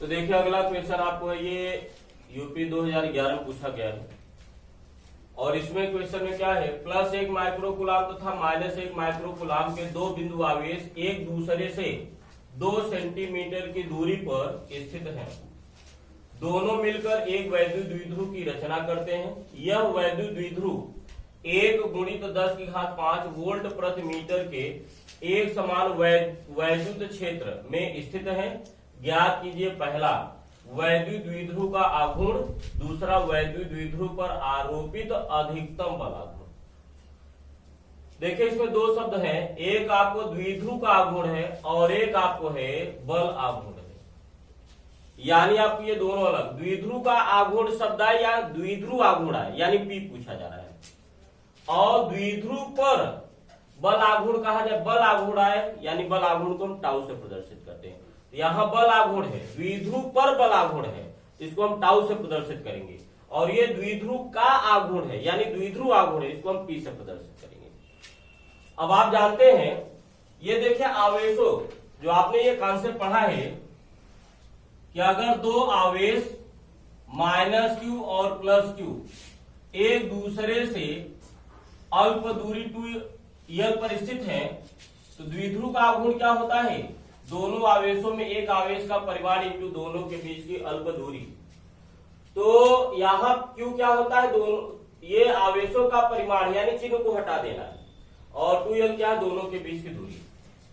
तो देखिए अगला क्वेश्चन आपको ये यूपी 2011 में पूछा गया है और इसमें क्वेश्चन में क्या है, प्लस 1 माइक्रो कूलाम तथा माइनस 1 माइक्रो कूलाम के दो बिंदु आवेश एक दूसरे से 2 सेंटीमीटर की दूरी पर स्थित हैं। दोनों मिलकर एक वैद्युत द्विध्रुव की रचना करते हैं। यह वैद्युत द्विध्रुव 1 गुणित 10⁵ वोल्ट प्रति मीटर के एक समान वैद्युत क्षेत्र में स्थित है। ज्ञात कीजिए पहला वैद्युत द्विध्रुव का आघूर्ण, दूसरा वैद्युत द्विध्रुव पर आरोपित अधिकतम बल आघूर्ण। देखिए इसमें दो शब्द हैं, एक आपको द्विध्रुव का आघूर्ण है और एक आपको है बल आघूर्ण है, यानी आपको ये दोनों अलग। द्विध्रुव का आघूर्ण शब्द है या द्विध्रुव आघूर्ण है, यानी पी पूछा जा रहा है, और द्विध्रुव पर बल आघूर्ण कहा जाए, बल आघूर्ण है, यानी बल आघूर्ण को हम टाउ से प्रदर्शित करते हैं। यहाँ बल आघूर्ण है, द्विध्रुव पर बल आघूर्ण है, इसको हम टाउ से प्रदर्शित करेंगे, और ये द्विध्रुव का आघूर्ण है यानी द्विध्रुव आघूर्ण है, इसको हम पी से प्रदर्शित करेंगे। अब आप जानते हैं, ये देखिए आवेशों, जो आपने ये कॉन्सेप्ट पढ़ा है कि अगर दो आवेश -q और +q एक दूसरे से अल्प दूरी 2l पर स्थित हैं, तो द्विध्रुव का आघूर्ण क्या होता है, दोनों आवेशों में एक आवेश का परिमाण इंटू दोनों के बीच की अल्प दूरी। तो यहाँ q क्या होता है, दोनों ये आवेशों का परिमाण यानी चिन्ह को हटा देना है, और 2l क्या है, दोनों के बीच की दूरी।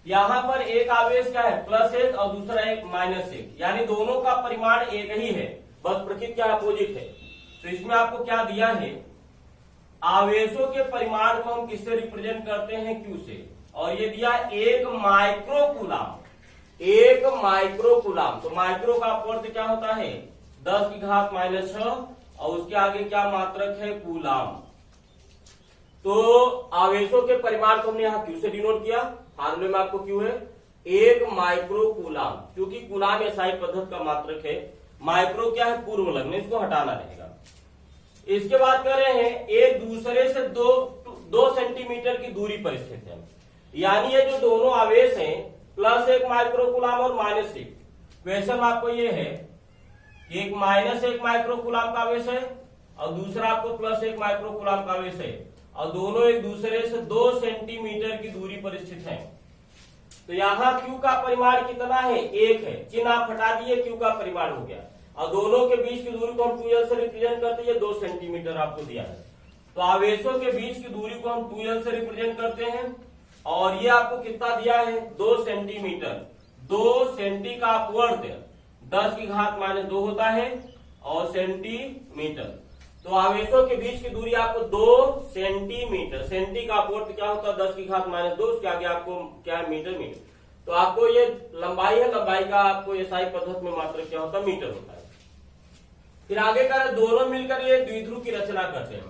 यहाँ पर एक आवेश क्या है +1 और दूसरा एक -1, यानी दोनों का परिमाण एक ही है, बस प्रकृति क्या अपोजिट है। तो इसमें आपको क्या दिया है, आवेशों के परिमाण को हम किससे रिप्रेजेंट करते हैं, q से, और ये दिया 1 माइक्रो कूलाम, 1 माइक्रो कूलाम। तो माइक्रो का अपवर्त क्या होता है 10⁻⁻6 और उसके आगे क्या मात्रक है, कूलाम। तो आवेशों के परिमाण को हमने यहाँ q से डिनोट किया, फार्मूले में आपको q है 1 माइक्रो कूलाम, क्योंकि कूलाम एसआई पद्धति का मात्रक है, माइक्रो क्या है पूर्व लग्न, इसको हटाना रहेगा। इसके बाद कर रहे हैं एक दूसरे से 2 सेंटीमीटर की दूरी पर स्थित है, यानी ये जो दोनों आवेश हैं +1 माइक्रो कूलाम और -1। क्वेश्चन आपको ये है कि एक -1 माइक्रो कूलाम का आवेश है और दूसरा आपको +1 माइक्रो कूलाम का आवेश है, और दोनों एक दूसरे से 2 सेंटीमीटर की दूरी पर स्थित हैं। तो यहाँ q का परिमाण कितना है, 1 है, चिन्ह आप हटा दिए, q का परिमाण हो गया, और दोनों के बीच की दूरी को हम 2l से रिप्रेजेंट करते हैं, 2 सेंटीमीटर आपको दिया है। तो आवेशों के बीच की दूरी को हम 2l से रिप्रेजेंट करते हैं, और ये आपको कितना दिया है 2 सेंटीमीटर। 2 सेंटी का अपवर्त 10⁻⁻2 होता है और सेंटीमीटर, तो आवेशों के बीच की दूरी आपको 2 सेंटीमीटर, सेंटी का अपवर्त क्या होता है 10⁻⁻2, उसके आगे आपको क्या है मीटर, तो आपको ये लंबाई है, लंबाई का आपको एसआई पद्धति में मात्रक क्या होता है, मीटर होता है। फिर आगे का दोनों मिलकर ये द्विध्रुव की रचना करते हैं।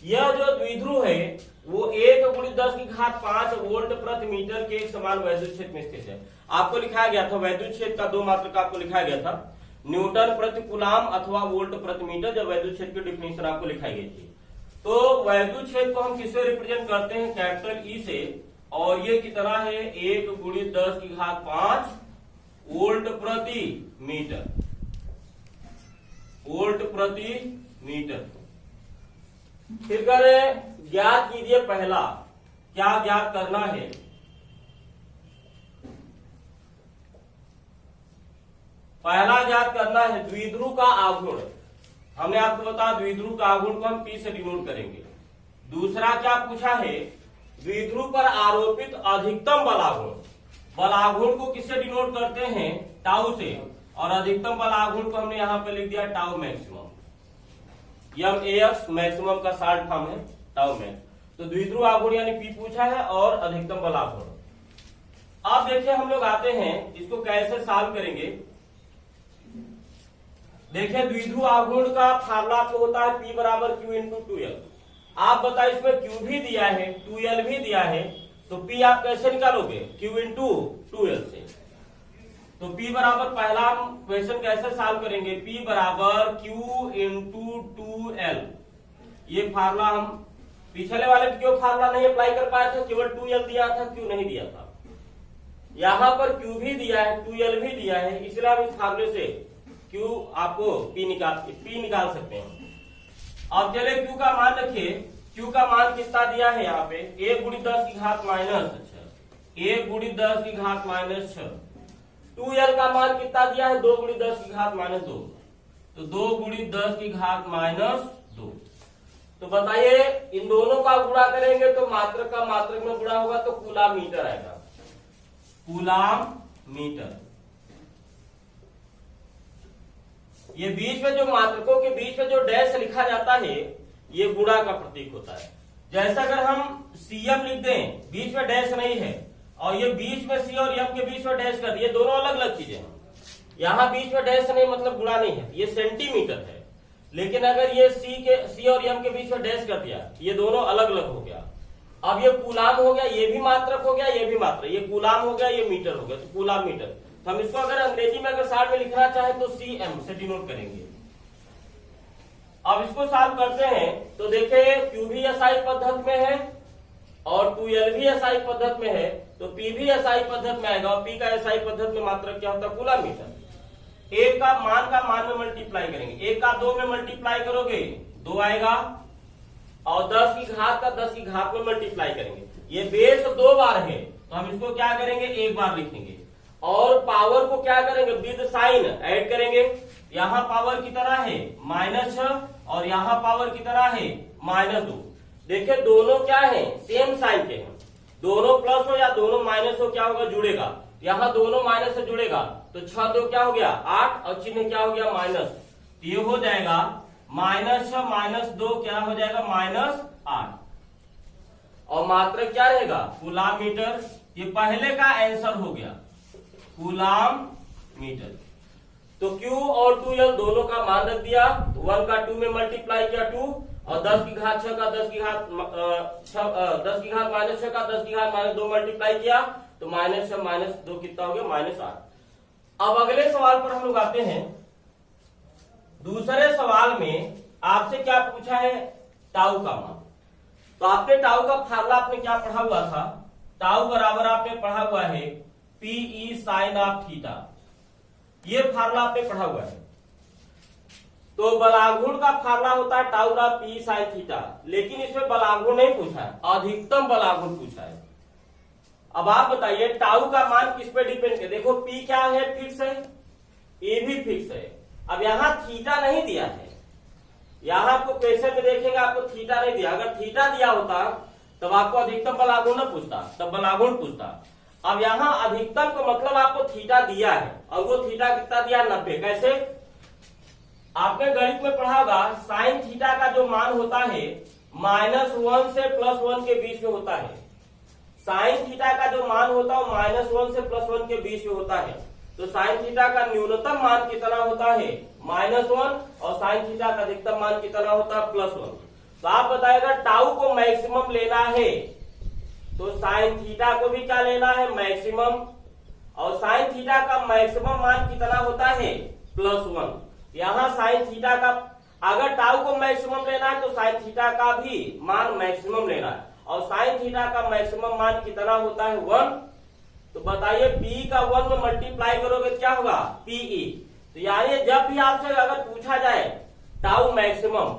यह जो द्विध्रुव है वो 1 × 10⁵ वोल्ट प्रति मीटर के एक समान वैद्युत क्षेत्र में स्थित है। आपको लिखाया गया था वैद्युत क्षेत्र का दो मात्रक आपको लिखाया गया था, न्यूटन प्रति कूलाम अथवा वोल्ट प्रति मीटर, जब वैद्युत क्षेत्र की डिफिनेशन आपको लिखाई गई थी। तो वैद्युत क्षेत्र को हम किससे रिप्रेजेंट करते हैं, कैपिटल ई से, और ये कितना है 1 × 10⁵ वोल्ट प्रति मीटर, वोल्ट प्रति मीटर। फिर करें ज्ञात कीजिए पहला, क्या ज्ञात करना है, पहला ज्ञात करना है द्विध्रुव का आघूर्ण। हमने आपको बताया द्विध्रुव का आघूर्ण को हम पी से डिनोट करेंगे। दूसरा क्या पूछा है, द्विध्रुव पर आरोपित अधिकतम बल आघूर्ण। बल आघूर्ण को किससे डिनोट करते हैं, टाउ से, और अधिकतम बल आघूर्ण को हमने यहाँ पे लिख दिया टाउ मैक्सिमम, MAX मैक्सिमम का शॉर्ट फॉर्म है टाउ मैक्स। तो द्विध्रुव आघूर्ण यानी पी पूछा है और अधिकतम बल आघूर्ण। अब देखिए हम लोग आते हैं इसको कैसे सॉल्व करेंगे। देखिए द्विध्रुव आघूर्ण का फार्मूला आपको होता है P = Q × 2l। आप बताइए इसमें Q भी दिया है 2l भी दिया है, तो P आप कैसे निकालोगे, Q × 2l से। तो P बराबर पहला हम क्वेश्चन कैसे सॉल्व करेंगे, P = Q × 2l। ये फार्मूला हम पिछले वाले क्यों फार्मूला नहीं अप्लाई कर पाए थे, केवल 2l दिया था, Q नहीं दिया था। यहाँ पर Q भी दिया है 2l भी दिया है, इसलिए हम इस फार्मूले से क्यू आपको पी निकाल सकते हैं। अब चले क्यू का मान रखिए, क्यू का मान कितना दिया है यहाँ पे 1 गुणित 10 की घात माइनस 6, 1 गुणित 10 की घात माइनस 6। 2l का मान कितना दिया है 2 गुणित 10 की घात माइनस 2, तो 2 गुणित 10 की घात माइनस 2। तो बताइए इन दोनों का गुणा करेंगे तो मात्रक का मात्रक में गुणा होगा तो कूलाम मीटर आएगा, कूलाम मीटर। ये बीच में जो मात्रकों के बीच में जो डैश लिखा जाता है ये गुणा का प्रतीक होता है। जैसा अगर हम सीएम लिख दें, बीच में डैश नहीं है, और ये बीच में सी और एम के बीच में डैश कर दिए, दोनों अलग अलग चीजें हैं। यहाँ बीच में डैश नहीं मतलब गुणा नहीं है, ये सेंटीमीटर है। लेकिन अगर ये सी और एम के बीच में डैश कर दिया, ये दोनों अलग अलग हो गया। अब ये कूलाम हो गया, ये भी मात्रक हो गया, ये भी मात्रक, ये कूलाम हो गया, ये मीटर हो गया, तो कूलाम मीटर। तो हम इसको अगर अंग्रेजी में अगर साइड में लिखना चाहे तो सीएम से डिनोट करेंगे। अब इसको सॉल्व करते हैं तो देखिए क्यू भी एसआई पद्धति में है और 2l भी एसआई पद्धति में है, तो पी भी एसआई पद्धति में आएगा। और पी का एसआई पद्धति में मात्रक क्या होता है कूलाम मीटर। एक का मान में मल्टीप्लाई करेंगे, एक का 2 में मल्टीप्लाई करोगे 2 आएगा, और 10 की घात का 10 की घात में मल्टीप्लाई करेंगे। ये बेस 2 बार है तो हम इसको क्या करेंगे 1 बार लिखेंगे, और पावर को क्या करेंगे विद साइन ऐड करेंगे। यहाँ पावर की तरह है -6 और यहाँ पावर की तरह है -2। देखिए दोनों क्या है सेम साइन के हैं, दोनों प्लस हो या दोनों माइनस हो क्या होगा जुड़ेगा। यहाँ दोनों माइनस से जुड़ेगा तो 6 2 क्या हो गया 8 और चिन्ह क्या हो गया माइनस, ये हो जाएगा -6 -2 क्या हो जाएगा -8। और मात्रक क्या रहेगा कूलाम मीटर। ये पहले का आंसर हो गया कूलाम मीटर। तो Q और 2l दोनों का मान रख दिया, 1 का 2 में मल्टीप्लाई किया 2, और 10 की घात 6 का 10 की घात -6 का 10 की घात -2 मल्टीप्लाई किया तो -6 -2 कितना हो गया -8। अब अगले सवाल पर हम लोग आते हैं। दूसरे सवाल में आपसे क्या पूछा है टाउ का मान। तो आपने टाउ का फार्मूला आपने क्या पढ़ा हुआ था, टाउ बराबर आपने पढ़ा हुआ है पीई साइन ऑफ थीटा, ये फार्मूला आपने पढ़ा हुआ है। तो बलाघूर्ण का फार्मूला होता है टाउ बराबर पी साइन थीटा, लेकिन इसमें बलाघूर्ण नहीं पूछा है, अधिकतम बलाघूर्ण पूछा है। अब आप बताइए टाउ का मान किस पे डिपेंड है। देखो पी क्या है फिक्स है, ए भी फिक्स है। अब यहाँ थीटा नहीं दिया है, यहाँ आपको क्वेश्चन में देखेंगे आपको थीटा नहीं दिया। अगर थीटा दिया होता तब आपको अधिकतम बलाघूर्ण न पूछता, तब बलाघूर्ण पूछता। अब यहाँ अधिकतम का मतलब आपको थीटा दिया है, और वो थीटा कितना दिया 90। कैसे आपने गणित में पढ़ा होगा साइन थीटा का जो मान होता है -1 से +1 के बीच में होता है। साइन थीटा का जो मान होता है -1 से +1 के बीच में होता है। तो साइन थीटा का न्यूनतम मान कितना होता है -1, और साइन थीटा का अधिकतम मान कितना होता है +1। तो आप बताइएगा टाउ को मैक्सिमम लेना है तो साइन थीटा को भी क्या लेना है मैक्सिमम, और साइन थीटा का मैक्सिमम मान कितना होता है +1। यहाँ साइन थीटा का अगर टाउ को मैक्सिमम लेना है तो साइन थीटा का भी मान मैक्सिमम लेना है, और साइन थीटा का मैक्सिमम मान कितना होता है 1। तो बताइए पी का 1 में मल्टीप्लाई करोगे क्या होगा पीई। तो यानी जब भी आपसे अगर पूछा जाए टाउ मैक्सिमम,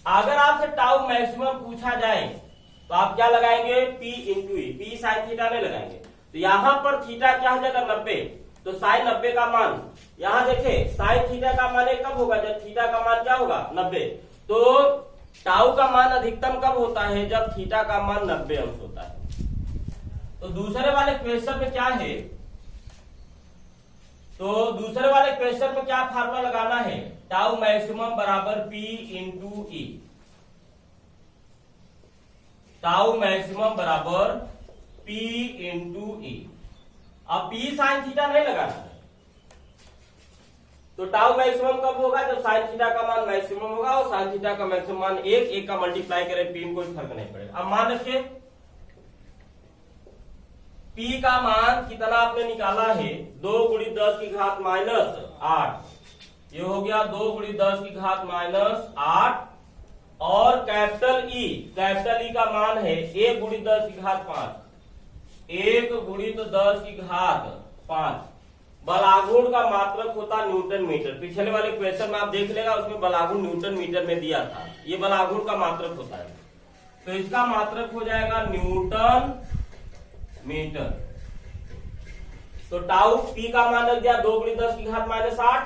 अगर आपसे टाउ मैक्सिमम पूछा जाए तो आप क्या लगाएंगे P इंटू ई, पी साइन थीटा नहीं लगाएंगे। तो यहाँ पर थीटा क्या हो जाएगा 90, तो साइन 90 का मान यहाँ देखे साइन थीटा का मान कब होगा जब थीटा का मान क्या होगा 90। तो टाउ का मान अधिकतम कब होता है जब थीटा का मान 90 अंश होता है। तो दूसरे वाले क्वेश्चन में क्या है, तो दूसरे वाले क्वेश्चन में क्या फार्मूला लगाना है टाउ मैक्सिमम बराबर P इंटू ई, टाउ मैक्सिमम बराबर P इंटू ई। अब P साइन थीटा नहीं लगाना है, तो टाउ मैक्सिमम कब होगा जब साइन थीटा का मान मैक्सिमम होगा, और साइन थीटा का मैक्सिमम मान 1 का मल्टीप्लाई करें P में कोई फर्क नहीं पड़ेगा। अब मान रखिए P का मान कितना आपने निकाला है 2 गुणित 10 की घात -8, ये हो गया 2 गुणित 10 की घात -8, और कैपिटल ई का मान है 1 गुणित 10 की घात 5, 1 गुणित 10 की घात 5 बलागुण का मात्रक होता न्यूटन मीटर। पिछले वाले क्वेश्चन में आप देख लेगा, उसमें बलागुण न्यूटन मीटर में दिया था। ये बलागुण का मात्रक होता है, तो इसका मात्रक हो जाएगा न्यूटन मीटर। तो टाउ पी का मान रख दिया 2 × 10⁻⁸,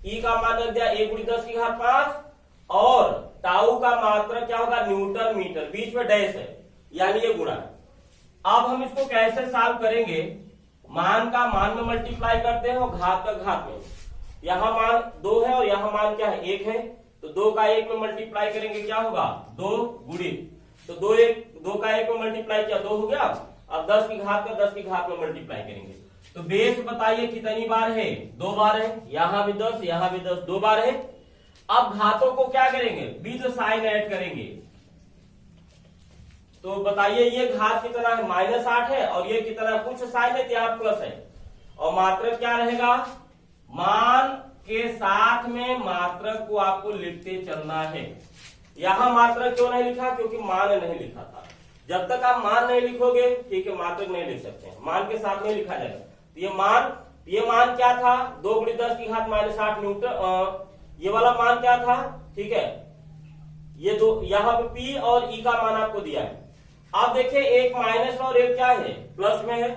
ई का मान रख दिया 1 × 10⁵, और टाउ का मात्रक क्या होगा, न्यूटन मीटर। बीच में डैश है, यानी ये गुणा है। अब हम इसको कैसे सॉल्व करेंगे, मान का मान में मल्टीप्लाई करते हैं और घात का घात में। यहाँ मान 2 है और यहाँ मान क्या है, 1 है, तो 2 का 1 में मल्टीप्लाई करेंगे, क्या होगा 2 गुणित, तो 2 का 1 में मल्टीप्लाई किया 2 हो गया। अब 10 की घात का 10 की घात में मल्टीप्लाई करेंगे, तो बेस बताइए कितनी बार है, 2 बार है। यहाँ भी 10, यहाँ भी 10, 2 बार है। अब घातों को क्या करेंगे, विद साइन ऐड करेंगे। तो बताइए ये घात कितना है, -8 है, और ये कितना है, कुछ साइन है, यहाँ प्लस है। और मात्रक क्या रहेगा, मान के साथ में मात्रक को आपको लिखते चलना है। यहाँ मात्रक क्यों नहीं लिखा, क्योंकि मान नहीं लिखा था। जब तक आप मान नहीं लिखोगे, ठीक है, मात्रक नहीं लिख सकते हैं, मान के साथ में लिखा जाएगा। तो ये मान क्या था, 2 × 10⁻⁸ न्यूटन। ये वाला मान क्या था, ठीक है, ये दो यहाँ पे पी और ई का मान आपको दिया है। आप देखिए एक माइनस और एक क्या है, प्लस में है,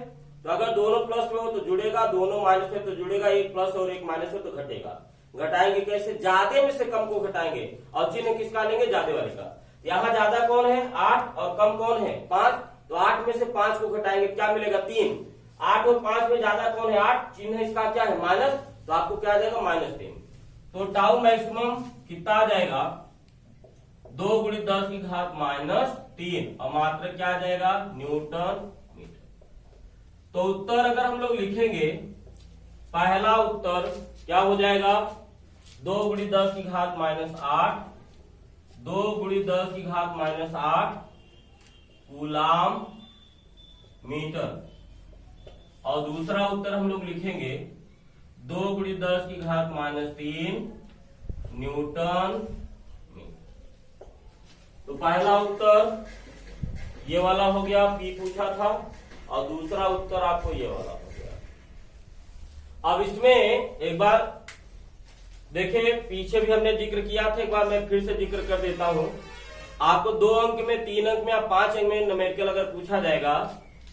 तो अगर दोनों प्लस में हो तो जुड़ेगा, दोनों माइनस में तो जुड़ेगा, एक प्लस और एक माइनस में तो घटेगा। घटाएंगे कैसे, ज्यादा में से कम को घटाएंगे, और चिन्ह किसका लेंगे, ज्यादा वाले का। यहाँ ज्यादा कौन है, 8, और कम कौन है, 5, तो 8 में से 5 को घटाएंगे, क्या मिलेगा, 3। 8 और 5 में ज्यादा कौन है, 8, चिन्ह इसका क्या है, माइनस, तो आपको क्या आ जाएगा, -3। तो टाउ मैक्सिमम कितना आ जाएगा, 2 × 10⁻³ और मात्रक क्या आ जाएगा, न्यूटन मीटर। तो उत्तर अगर हम लोग लिखेंगे, पहला उत्तर क्या हो जाएगा, 2 × 10⁻⁸, 2 × 10⁻⁸ कूलाम मीटर। और दूसरा उत्तर हम लोग लिखेंगे 2 × 10⁻³ न्यूटन मीटर। तो पहला उत्तर ये वाला हो गया, पी पूछा था, और दूसरा उत्तर आपको ये वाला हो गया। अब इसमें एक बार देखिए, पीछे भी हमने जिक्र किया था, एक बार मैं फिर से जिक्र कर देता हूं। आपको 2 अंक में, 3 अंक में या 5 अंक में न्यूमेरिकल अगर पूछा जाएगा,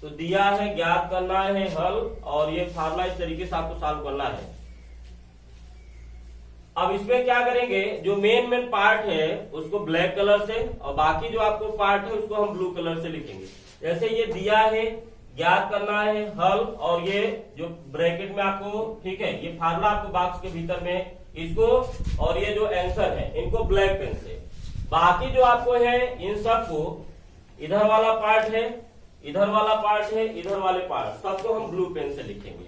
तो दिया है, ज्ञात करना है हल, और ये फार्मूला इस तरीके से आपको सॉल्व करना है। अब इसमें क्या करेंगे, जो मेन पार्ट है उसको ब्लैक कलर से, और बाकी जो आपको पार्ट है उसको हम ब्लू कलर से लिखेंगे। जैसे ये दिया है, ज्ञात करना है हल, और ये जो ब्रैकेट में आपको, ठीक है, ये फार्मूला आपको बॉक्स के भीतर में इसको, और ये जो आंसर है इनको ब्लैक पेन से। बाकी जो आपको है इन सबको, इधर वाला पार्ट है, इधर वाला पार्ट है, इधर वाले पार्ट सबको हम ब्लू पेन से लिखेंगे।